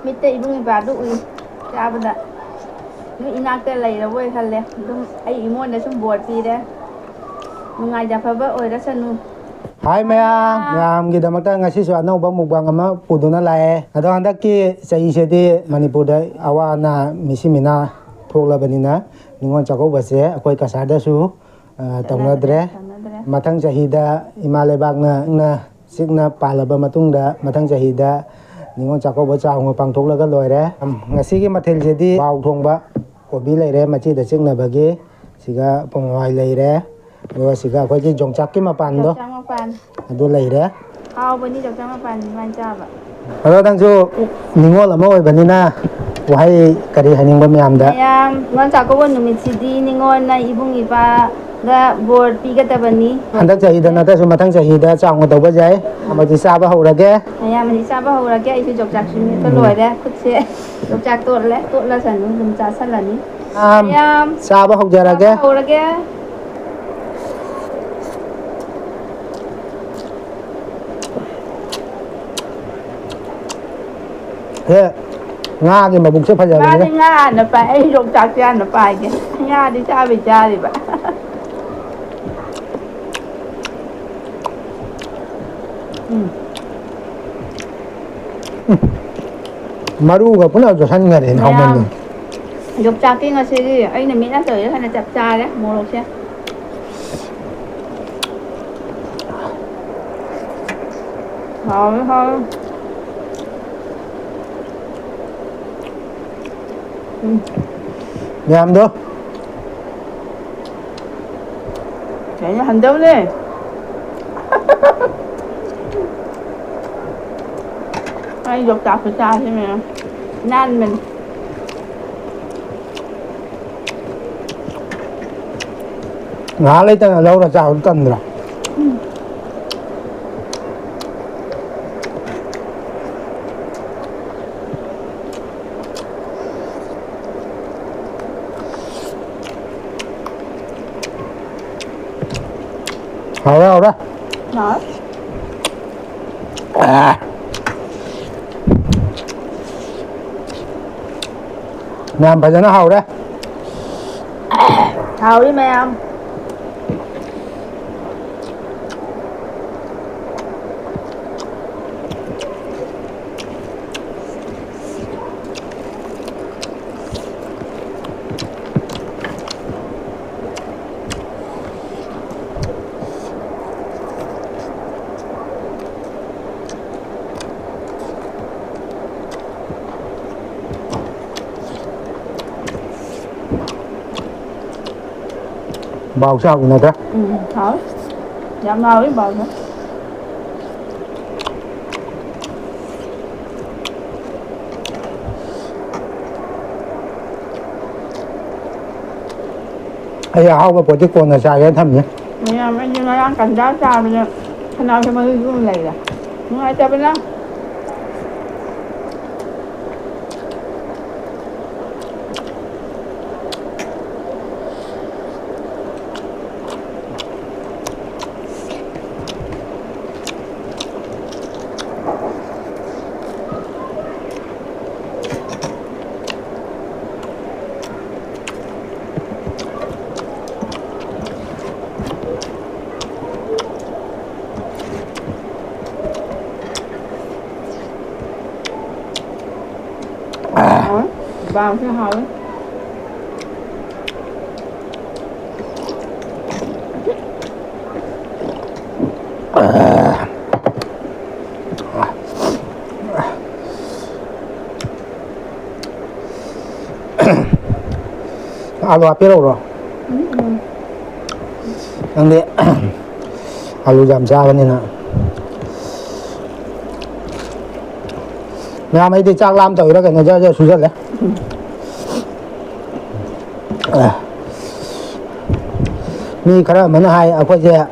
มิเตอร์บุ้งปลาดุยจ้าบดะนู่นอีนักแต่ไหลแล้วเว้ยคันเลยดุ้งไออีโมนเดี๋ยวชุ่มบวชปีเด้มึงไงจะพาเบอร์โอ้ยแล้วสนุกHai mea kita makta ngasi so anau bang mukbang ama puduna lai ado handak ki sai se di manipur da awana misimina thokla banina ningon chako base akoi kasada su tongna dre mathang chahida imale bagna na sikna palaba matungda mathang chahida ningon chako ba chaung pang thokla ga loire ngasi ki mathel je di baw thongba kobi leire machi da sikna bagi siga pongwai leire rồi siga khoi ji jongchak ki mapan do adu leireเอาวันนี้จอกจังมาปันมันจ้าบะ alo tang chu ningol ama oi banina wahai kari haning ba myam da ยามวันจากก็วันนุมิตสิดีนิงอนในอีบุงอีปาและบอร์ดปีกตะบันนี้ handak jahi da na ta su mathang jahi da chaung do ba jai ama ji sa ba ho ra ge ยามมันที่ทราบว่าเราแก่อีคือจอกจากชิ้นนี้ก็รวยแล้วคุดเสียจอกจากตัวละสันนุมจ่าสันละนี้ยาม sa ba ho ja ra ge เราแก่ he nga ki ma buk se phaja บ้าน ni ที่ง่าน่ะไปไอ้จอกจากจานน่ะไปแกง่าที่ชาไปจ้าดิบะ maru ga puna jo san nga re ha man ni จอกจากกินก็สิไอ้เนี่ยมีน่าเตยขนาดจับจ้าแล้วโมโลเสีย好 myam do Chạy như hành đâu đi Ai dục chọc phải xa chứ mẹ Nan mình nga lấy ta lâu ra chao cần rồi hao ra Nói myam phải cho nó hao ra Thầu đi mẹ không bao sao này ta Thôi Dám nào với bầu nữa ai hao ba po ti kon na sa ga tham ni Mẹ anh như nói ăn cảnh đá sao bây giờ Thế nào cho mà hư cái này là Muốn ai cho bên đó Vào cái hồi alu api rồi yang di alu jam sa ni na nhà mấy thì chắc làm tới đó cái này cho xuống rất đấy mi khá là mấy hai ở quay xe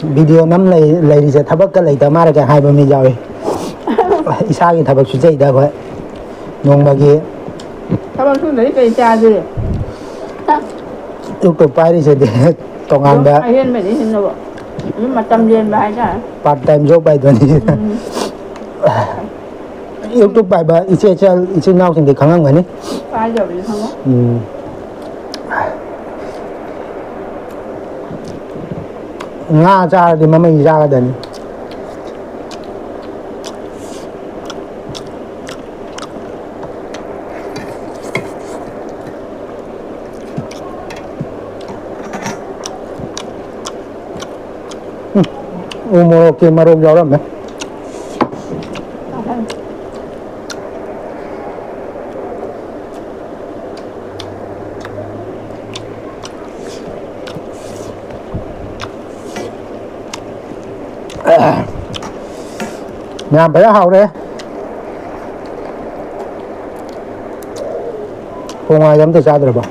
video nắm lấy đi sẽ thắp cái lấy tờ mà cái hai bên mình rồi isa cái thắp xuống dây đó vậy nông bà kia thắp xuống lấy cây trà gì yêu cầu phải đi sẽ để tổng ăn đã ai hiên mày đi hiên đâu nhưng mà tâm viên bài cả part time job bài tuần này 유튜브 봐봐 이제 나오신데 강한 거 아니? 빠져 우리 상어. nga ra thì mà mình ra đến umur oke marok jauh lắm nhà bé hậu đấy không ai dám từ xa được bảo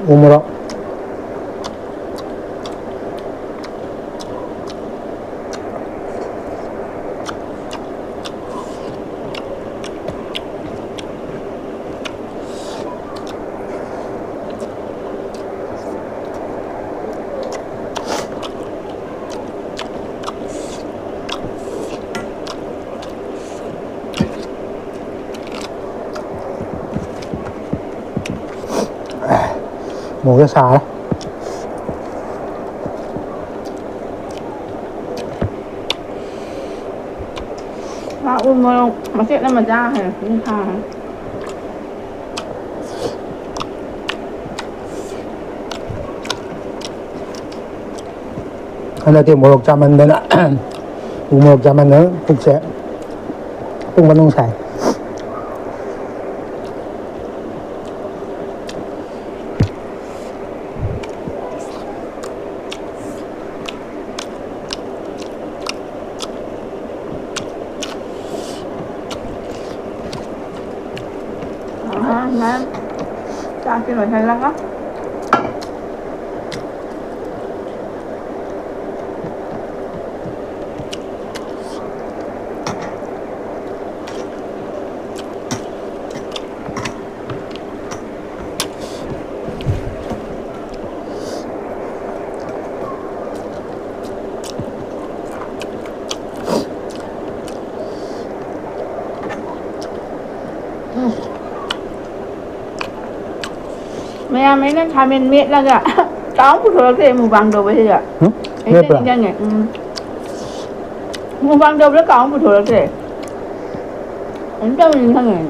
umur một cái xà đó mà chết nó mà ra hả nhưng thà anh là tìm một trăm anh đấy ạ một trăm anh nữa cũng sẽ cũng vẫn không xài nè cha cái này hay lắm á mẹ mấy nó thay mình miết là kìa táo của tôi thì một vàng đồ bây giờ ấy thế nên nhỉ một vàng đồ nó có một thôi thì anh cho mình thằng này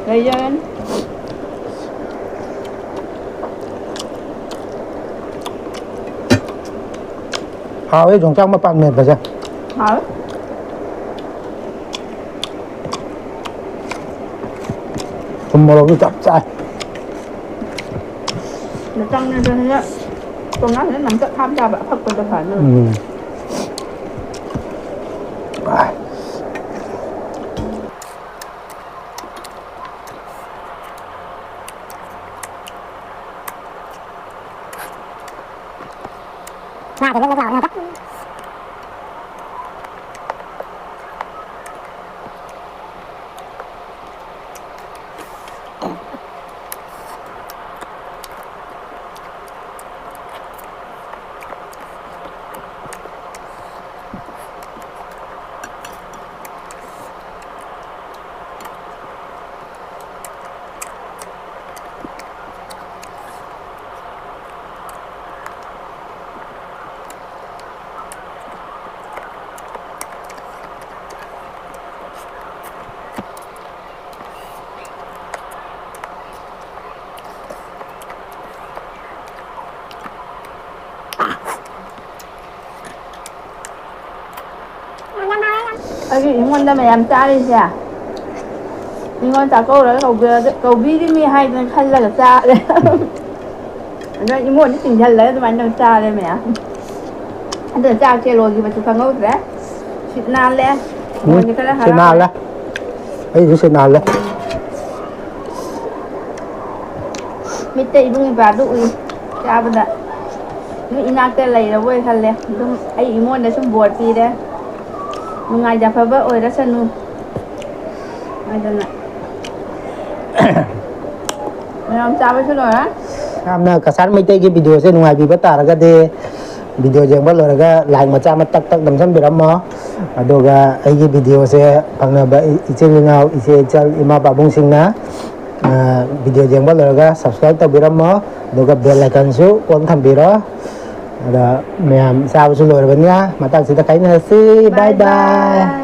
đây cho anh hào ấy dùng trong mà bạn mệt phải chưa hả không một cái chặt chạy nó trăng lên cho thế con nó nằm cỡ tham gia bạn thật con tập phải nữa thì nó vào chắc cái ngon ra mày làm cha đi chả ngon chả câu đấy cầu vi đi mi hay hay là cha đấy rồi im muốn tình thân lấy tụi anh đâu cha đây mẹ anh đừng cha chơi rồi thì mà chụp phăng ngốc đấy chuyện nan lẽ như cái đó sẽ nào là ấy sẽ nào là mít tây bưng vào đuôi cha bên đó nó inak cái này là vui khăn lẽ đúng ấy im muốn để xong buồn gì đấyมึงไงจะพะเบอโอ้ยแล้วสนุกไม่จังนะไม่ยอมจ้าไปช่วยหน่อยนะ Amna kesan mai tegi video se nungai bi bata raga de video jeng bal raga like macha ma tak tak dam sam biram mo adoga ai gi video se pangna ba ichil ngau ise chal ima babung singna video jeng bal raga subscribe ta biram mo adoga bell icon su on tham biro ada meam sa su lo ban ya mata sita kai na si bye bye